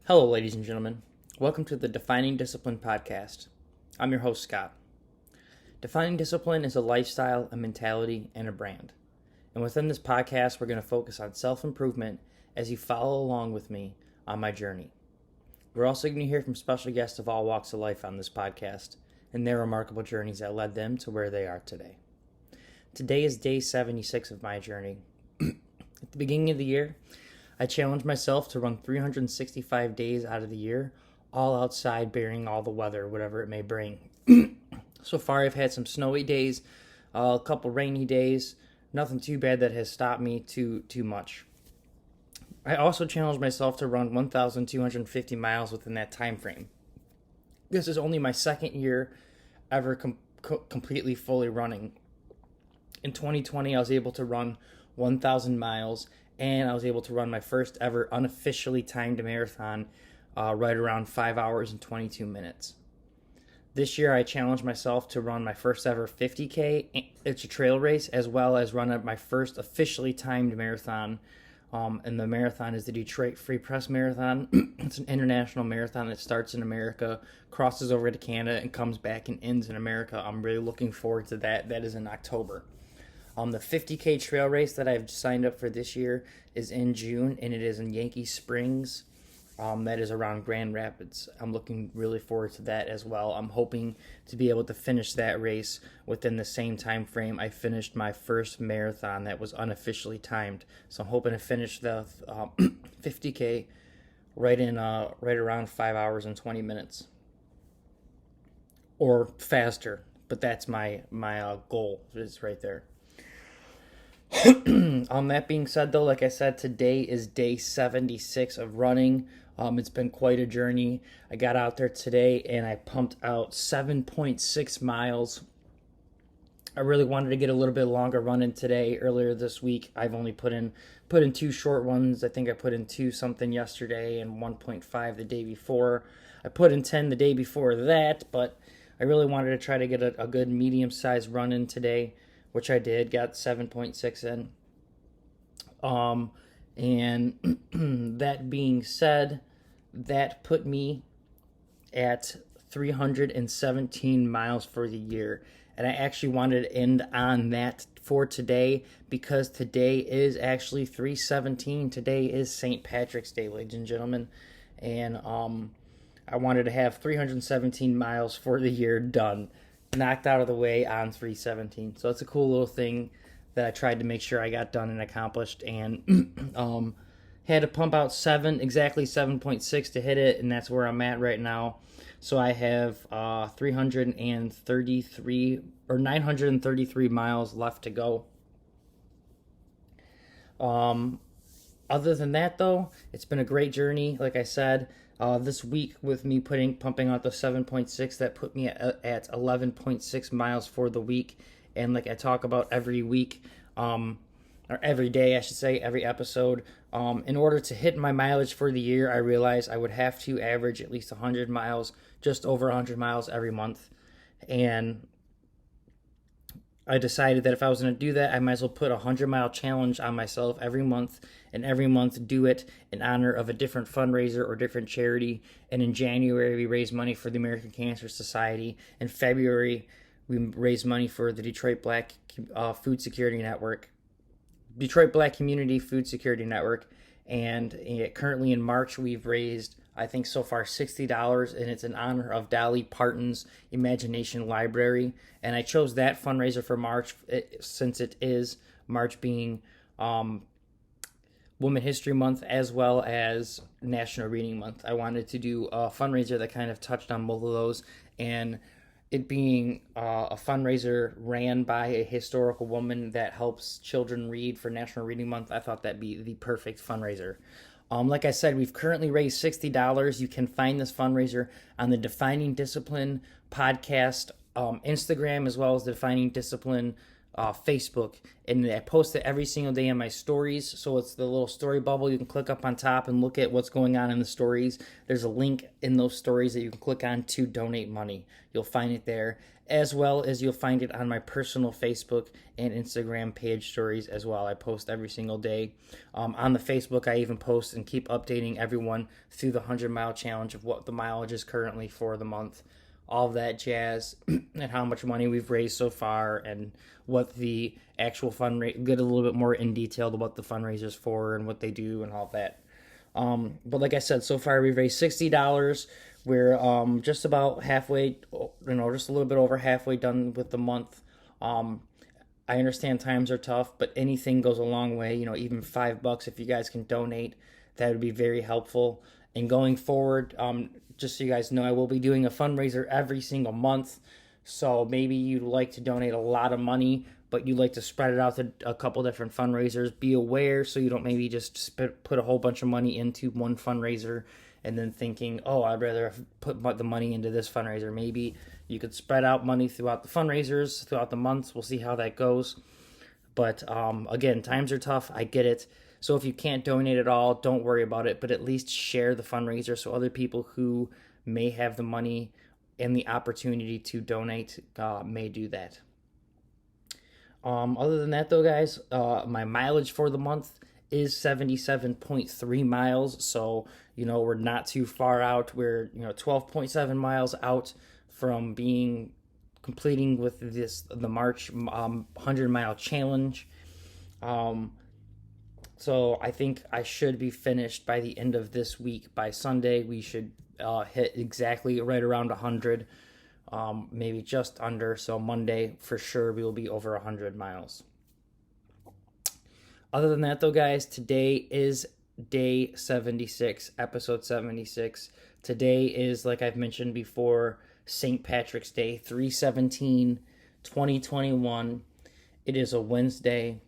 Hello, ladies and gentlemen. Welcome to the Defining Discipline podcast. I'm your host, Scott. Defining discipline is a lifestyle, a mentality, and a brand. And within this podcast, we're going to focus on self-improvement as you follow along with me on my journey. We're also going to hear from special guests of all walks of life on this podcast and their remarkable journeys that led them to where they are today. Today is day 76 of my journey. At the beginning of the year, I challenged myself to run 365 days out of the year, all outside, bearing all the weather, whatever it may bring. So far, I've had some snowy days, a couple rainy days, nothing too bad that has stopped me too much. I also challenged myself to run 1,250 miles within that time frame. This is only my second year ever completely fully running. In 2020, I was able to run 1,000 miles, and I was able to run my first ever unofficially timed marathon right around 5 hours and 22 minutes. This year, I challenged myself to run my first ever 50K. It's a trail race, as well as run my first officially timed marathon. And the marathon is the Detroit Free Press Marathon. It's an international marathon that starts in America, crosses over to Canada, and comes back and ends in America. I'm really looking forward to that. That is in October. The 50K trail race that I've signed up for this year is in June, and it is in Yankee Springs. That is around Grand Rapids. I'm looking really forward to that as well. I'm hoping to be able to finish that race within the same time frame I finished my first marathon that was unofficially timed. So I'm hoping to finish the 50K right around 5 hours and 20 minutes. Or faster, but that's my goal is right there. That being said, though, like I said, today is day 76 of running. It's been quite a journey. I got out there today and I pumped out 7.6 miles. I really wanted to get a little bit longer running today. Earlier this week, I've only put in two short ones. I think I put in 2 something yesterday and 1.5 the day before. I put in 10 the day before that, but I really wanted to try to get a good medium-sized run in today, which I did, got 7.6 in. And that being said, that put me at 317 miles for the year. And I actually wanted to end on that for today because today is actually 317. Today is St. Patrick's Day, ladies and gentlemen. And I wanted to have 317 miles for the year done, knocked out of the way on 317. So it's a cool little thing that I tried to make sure I got done and accomplished, and had to pump out exactly 7.6 to hit it, and that's where I'm at right now. So I have 933 miles left to go. Other than that, though, it's been a great journey. Like I said, this week with me pumping out the 7.6, that put me at 11.6 miles for the week. And like I talk about every week, or every day, I should say, every episode, in order to hit my mileage for the year, I realized I would have to average at least 100 miles, just over 100 miles every month. And I decided that if I was going to do that, I might as well put a 100-mile challenge on myself every month, and every month do it in honor of a different fundraiser or different charity. And in January, we raise money for the American Cancer Society. In February, we raise money for the Detroit Black Food Security Network, Detroit Black Community Food Security Network. And currently in March, we've raised, I think so far, $60, and it's in honor of Dolly Parton's Imagination Library. And I chose that fundraiser for March since it is March being Women History Month as well as National Reading Month. I wanted to do a fundraiser that kind of touched on both of those, and it being a fundraiser ran by a historical woman that helps children read for National Reading Month, I thought that'd be the perfect fundraiser. Like I said, we've currently raised $60. You can find this fundraiser on the Defining Discipline podcast Instagram, as well as the Defining Discipline Facebook, and I post it every single day in my stories. So it's the little story bubble. You can click up on top and look at what's going on in the stories. There's a link in those stories that you can click on to donate money. You'll find it there, as well as you'll find it on my personal Facebook and Instagram page stories as well. I post every single day. On the Facebook, I even post and keep updating everyone through the 100-mile challenge of what the mileage is currently for the month, all of that jazz, and how much money we've raised so far, and what the actual fundraiser, get a little bit more in detail to what the fundraiser's for and what they do and all of that. But like I said, so far we've raised $60. We're just about halfway, just a little bit over halfway done with the month. I understand times are tough, but anything goes a long way. Even $5 if you guys can donate, that would be very helpful. And going forward, just so you guys know, I will be doing a fundraiser every single month. So maybe you'd like to donate a lot of money, but you'd like to spread it out to a couple different fundraisers. Be aware so you don't maybe just put a whole bunch of money into one fundraiser and then thinking, oh, I'd rather put the money into this fundraiser. Maybe you could spread out money throughout the fundraisers, throughout the months. We'll see how that goes. But again, times are tough. I get it. So if you can't donate at all, don't worry about it, but at least share the fundraiser so other people who may have the money and the opportunity to donate may do that. Other than that, though, guys, my mileage for the month is 77.3 miles. So, we're not too far out. We're, 12.7 miles out from completing with the March 100-mile challenge. So I think I should be finished by the end of this week. By Sunday, we should hit exactly right around 100, maybe just under. So Monday, for sure, we will be over 100 miles. Other than that, though, guys, today is day 76, episode 76. Today is, like I've mentioned before, St. Patrick's Day, 3/17/2021. It is a Wednesday.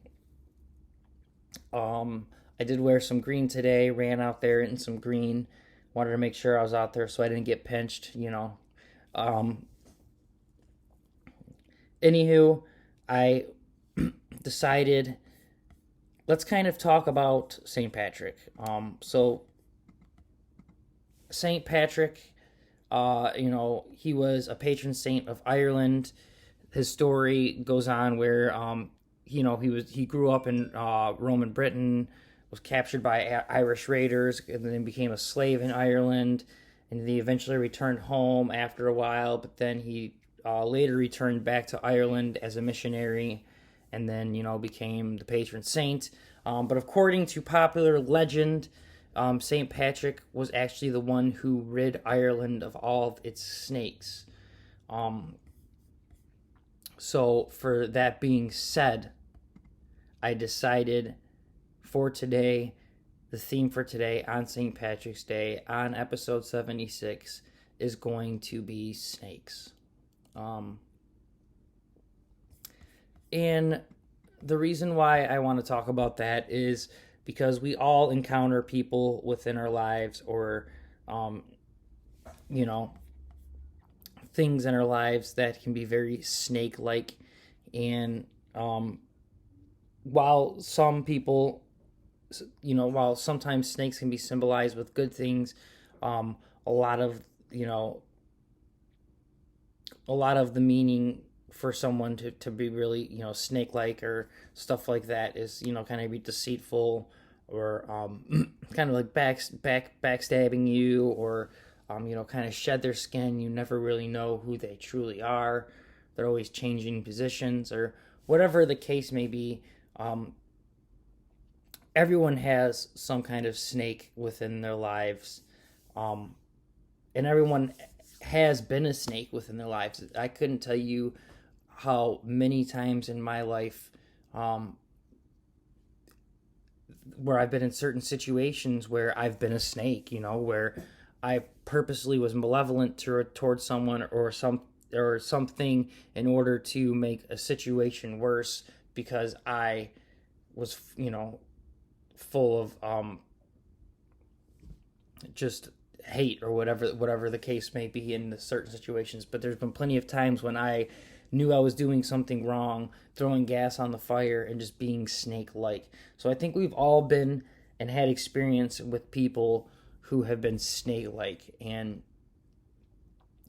I did wear some green today, ran out there in some green, wanted to make sure I was out there so I didn't get pinched, Anywho, I decided, let's kind of talk about St. Patrick. So St. Patrick, he was a patron saint of Ireland. His story goes on where, he grew up in Roman Britain, was captured by Irish raiders, and then became a slave in Ireland, and then he eventually returned home after a while, but then he later returned back to Ireland as a missionary, and then, became the patron saint. But according to popular legend, St. Patrick was actually the one who rid Ireland of all of its snakes. So for that being said, I decided for today, the theme for today on St. Patrick's Day, on episode 76, is going to be snakes. And the reason why I want to talk about that is because we all encounter people within our lives, or, things in our lives that can be very snake-like. And while sometimes snakes can be symbolized with good things, a lot of the meaning for someone to be really, snake-like or stuff like that is, kind of be deceitful, or kind of like backstabbing you, or kind of shed their skin. You never really know who they truly are. They're always changing positions, or whatever the case may be. Everyone has some kind of snake within their lives, and everyone has been a snake within their lives. I couldn't tell you how many times in my life where I've been in certain situations where I've been a snake, where I purposely was malevolent towards someone or something in order to make a situation worse, because I was, full of just hate, or whatever the case may be in the certain situations. But there's been plenty of times when I knew I was doing something wrong, throwing gas on the fire, and just being snake-like. So I think we've all been and had experience with people who have been snake-like. And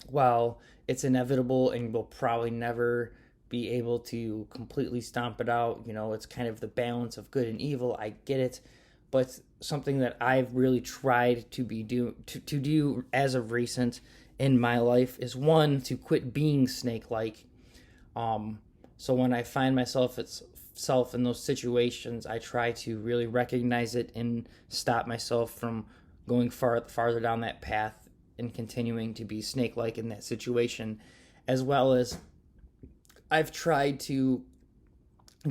while it's inevitable and we'll probably never be able to completely stomp it out, it's kind of the balance of good and evil. I get it. But something that I've really tried to do as of recent in my life is, one, to quit being snake-like. So when I find myself in those situations, I try to really recognize it and stop myself from going farther down that path and continuing to be snake-like in that situation, as well as I've tried to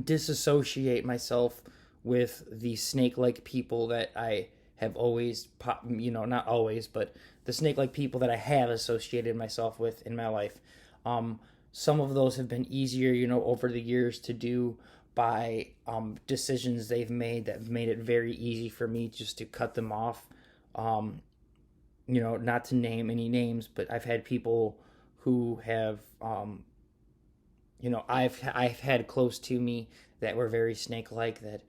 disassociate myself with the snake-like people that I have always, not always, but the snake-like people that I have associated myself with in my life. Some of those have been easier, over the years to do by decisions they've made that have made it very easy for me just to cut them off. Not to name any names, but I've had people who have, I've had close to me that were very snake-like, that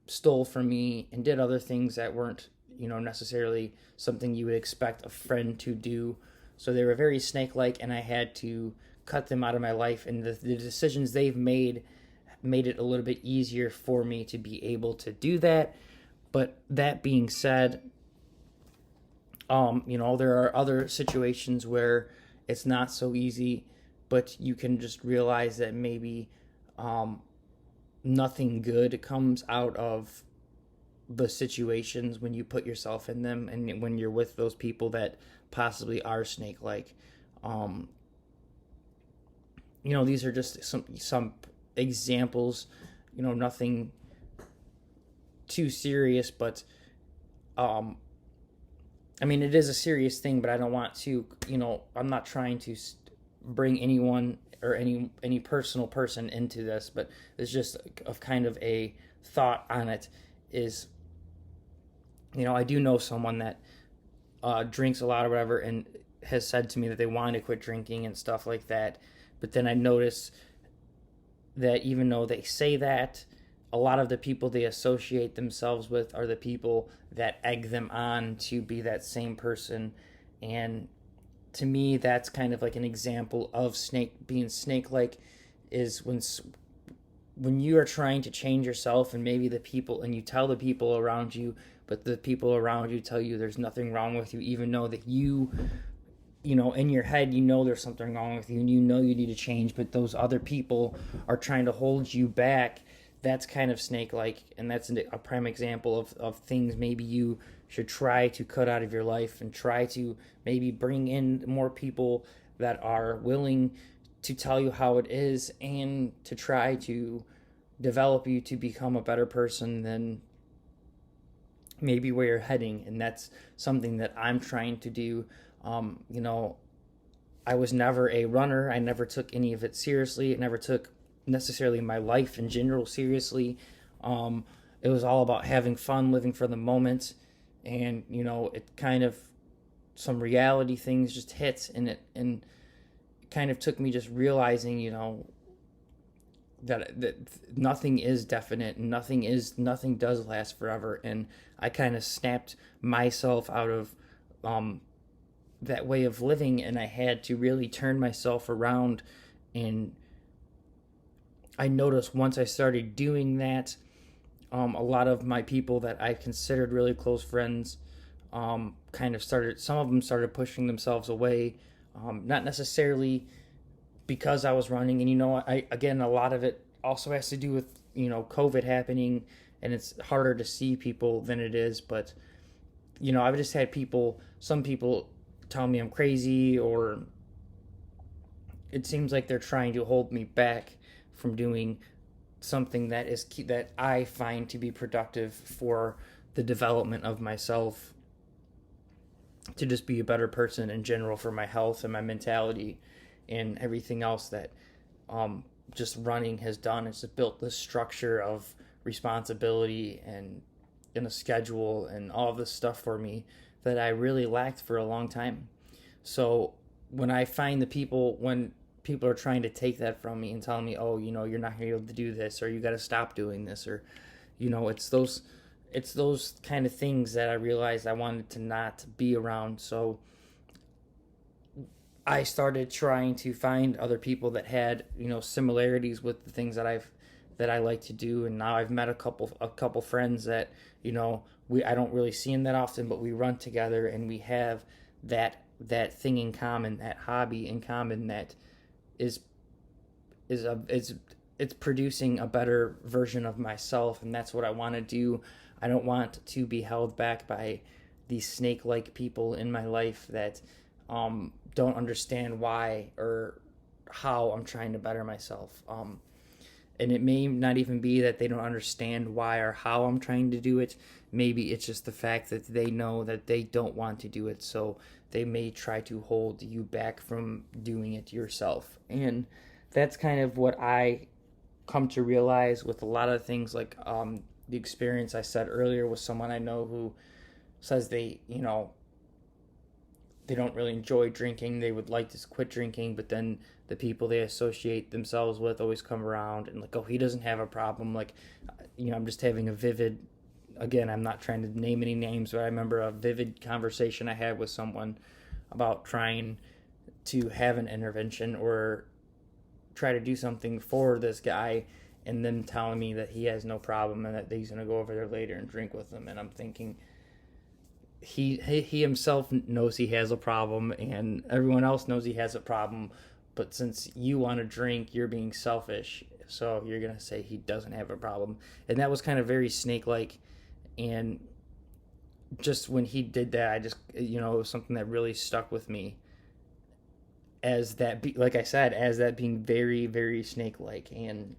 stole from me and did other things that weren't, necessarily something you would expect a friend to do. So they were very snake-like, and I had to cut them out of my life. And the decisions they've made it a little bit easier for me to be able to do that. But that being said, there are other situations where it's not so easy, but you can just realize that maybe nothing good comes out of the situations when you put yourself in them and when you're with those people that possibly are snake-like. These are just some examples, nothing too serious, but it is a serious thing, but I don't want to, I'm not trying to bring anyone or any personal person into this, but it's just a kind of a thought on it is, I do know someone that drinks a lot or whatever and has said to me that they want to quit drinking and stuff like that. But then I notice that even though they say that, a lot of the people they associate themselves with are the people that egg them on to be that same person. And to me, that's kind of like an example of being snake-like, is when you are trying to change yourself and maybe and you tell the people around you, but the people around you tell you there's nothing wrong with you, even though that you in your head, there's something wrong with you and you need to change, but those other people are trying to hold you back. That's kind of snake-like, and that's a prime example of things maybe you should try to cut out of your life and try to maybe bring in more people that are willing to tell you how it is and to try to develop you to become a better person than maybe where you're heading. And that's something that I'm trying to do. I was never a runner. I never took any of it seriously. It never took necessarily my life in general seriously. It was all about having fun, living for the moment, and it kind of, some reality things just hit, and it kind of took me just realizing that nothing is definite and nothing does last forever. And I kind of snapped myself out of that way of living, and I had to really turn myself around. And I noticed once I started doing that, a lot of my people that I considered really close friends some of them started pushing themselves away, not necessarily because I was running. And a lot of it also has to do with COVID happening, and it's harder to see people than it is. But I've just had some people tell me I'm crazy, or it seems like they're trying to hold me back from doing something that I find to be productive for the development of myself, to just be a better person in general, for my health and my mentality and everything else that just running has done. It's just built this structure of responsibility and in a schedule and all of this stuff for me that I really lacked for a long time. So when people are trying to take that from me and telling me, oh, you know, you're not going to be able to do this, or you got to stop doing this, or, you know, it's those kind of things that I realized I wanted to not be around. So I started trying to find other people that had, you know, similarities with the things that I like to do. And now I've met a couple friends that, you know, I don't really see them that often, but we run together and we have that thing in common, that hobby in common, that is it's producing a better version of myself. And that's what I want to do. I don't want to be held back by these snake-like people in my life that don't understand why or how I'm trying to better myself. And it may not even be that they don't understand why or how I'm trying to do it. Maybe it's just the fact that they know that they don't want to do it, so they may try to hold you back from doing it yourself. And that's kind of what I come to realize with a lot of things, like the experience I said earlier with someone I know who says they, you know, they don't really enjoy drinking. They would like to quit drinking, but then the people they associate themselves with always come around and like, oh, he doesn't have a problem. Like, you know, I'm just having a vivid, again, I'm not trying to name any names, but I remember a vivid conversation I had with someone about trying to have an intervention or try to do something for this guy, and them telling me that he has no problem and that he's going to go over there later and drink with them. And I'm thinking, he himself knows he has a problem and everyone else knows he has a problem, but since you want to drink, you're being selfish, so you're going to say he doesn't have a problem. And that was kind of very snake-like. And just when he did that, I just, you know, it was something that really stuck with me as that, like I said, as that being very, very snake-like. And,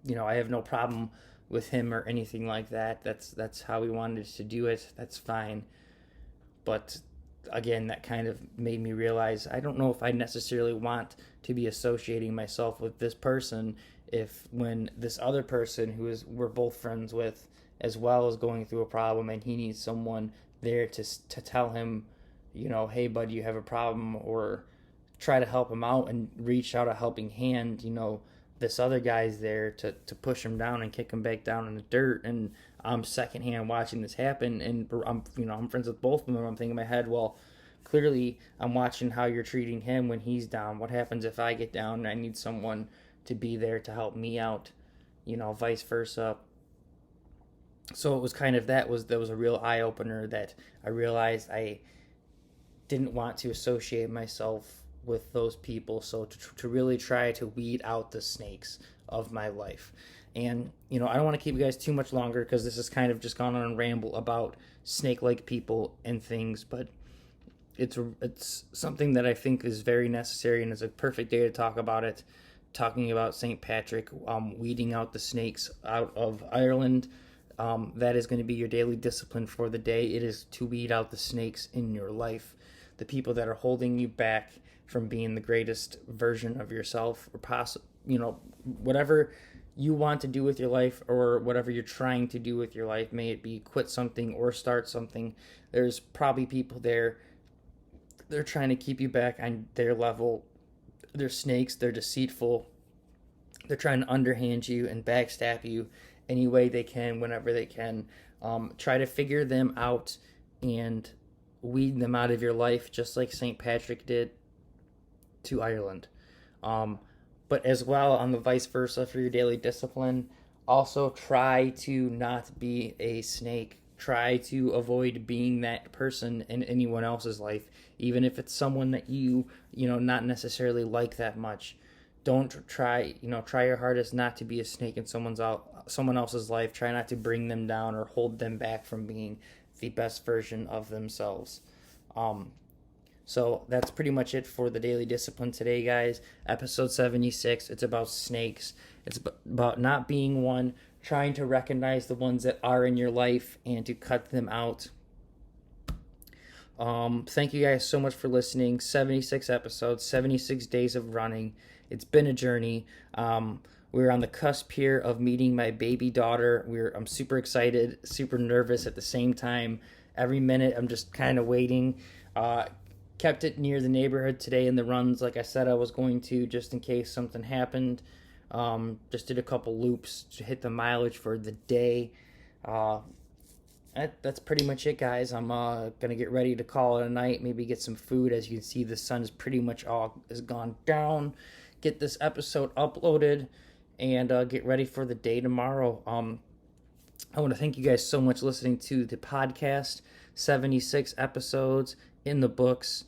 you know, I have no problem with him or anything like that. That's how he wanted to do it. That's fine. But again, that kind of made me realize I don't know if I necessarily want to be associating myself with this person if when this other person we're both friends with as well is going through a problem and he needs someone there to tell him, you know, hey bud, you have a problem, or try to help him out and reach out a helping hand. You know, this other guy's there to push him down and kick him back down in the dirt, and I'm secondhand watching this happen, and I'm friends with both of them. I'm thinking in my head, well, clearly I'm watching how you're treating him when he's down. What happens if I get down and I need someone to be there to help me out? You know, vice versa. So it was kind of that was a real eye opener that I realized I didn't want to associate myself with those people, so to really try to weed out the snakes of my life. And, you know, I don't want to keep you guys too much longer because this has kind of just gone on a ramble about snake-like people and things, but it's something that I think is very necessary, and it's a perfect day to talk about it, talking about St. Patrick, weeding out the snakes out of Ireland. That is going to be your daily discipline for the day. It is to weed out the snakes in your life, the people that are holding you back from being the greatest version of yourself, or whatever you want to do with your life, or whatever you're trying to do with your life, may it be quit something or start something. There's probably people there, they're trying to keep you back on their level. They're snakes, they're deceitful, they're trying to underhand you and backstab you any way they can, whenever they can. Try to figure them out and weed them out of your life, just like St. Patrick did to Ireland. But as well, on the vice versa for your daily discipline, also try to not be a snake. Try to avoid being that person in anyone else's life, even if it's someone that you not necessarily like that much. Don't try your hardest not to be a snake in someone else's life. Try not to bring them down or hold them back from being the best version of themselves. So that's pretty much it for the Daily Discipline today, guys. Episode 76. It's about snakes. It's about not being one, trying to recognize the ones that are in your life and to cut them out. Thank you guys so much for listening. 76 episodes, 76 days of running. It's been a journey. We're on the cusp here of meeting my baby daughter. I'm super excited, super nervous at the same time. Every minute I'm just kind of waiting. kept it near the neighborhood today in the runs, like I said I was going to, just in case something happened. Just did a couple loops to hit the mileage for the day. That's pretty much it, guys. I'm gonna get ready to call it a night. Maybe get some food. As you can see, the sun is pretty much all has gone down. Get this episode uploaded and get ready for the day tomorrow. I want to thank you guys so much listening to the podcast. 76 episodes in the books.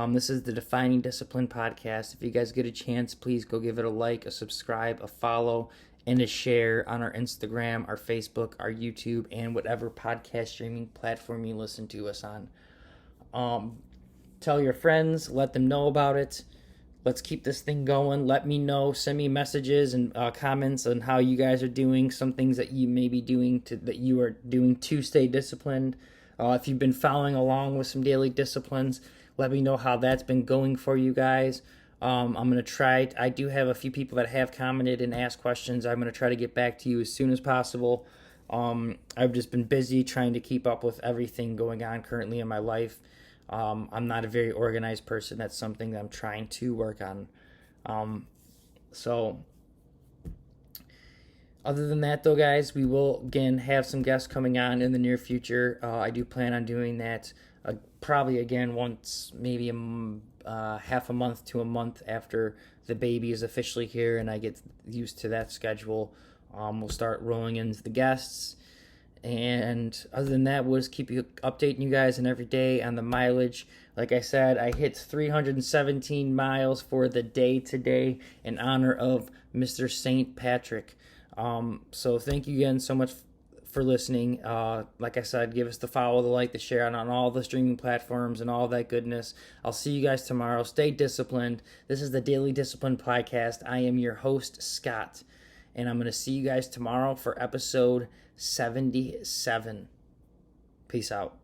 This is the Defining Discipline podcast. If you guys get a chance, please go give it a like, a subscribe, a follow, and a share on our Instagram, our Facebook, our YouTube, and whatever podcast streaming platform you listen to us on. Tell your friends, let them know about it. Let's keep this thing going. Let me know. Send me messages and comments on how you guys are doing. Some things that you may be doing that you are doing to stay disciplined. If you've been following along with some daily disciplines, let me know how that's been going for you guys. I'm going to try. I do have a few people that have commented and asked questions. I'm going to try to get back to you as soon as possible. I've just been busy trying to keep up with everything going on currently in my life. I'm not a very organized person. That's something that I'm trying to work on. So other than that, though, guys, we will again have some guests coming on in the near future. I do plan on doing that probably again once, maybe half a month to a month after the baby is officially here and I get used to that schedule. We'll start rolling into the guests. And other than that, we'll just keep updating you guys on every day on the mileage. Like I said, I hit 317 miles for the day today in honor of Mr. St. Patrick. So thank you again so much for listening. Like I said, give us the follow, the like, the share on all the streaming platforms and all that goodness. I'll see you guys tomorrow. Stay disciplined. This is the Daily Discipline Podcast. I am your host, Scott. And I'm going to see you guys tomorrow for episode 77. Peace out.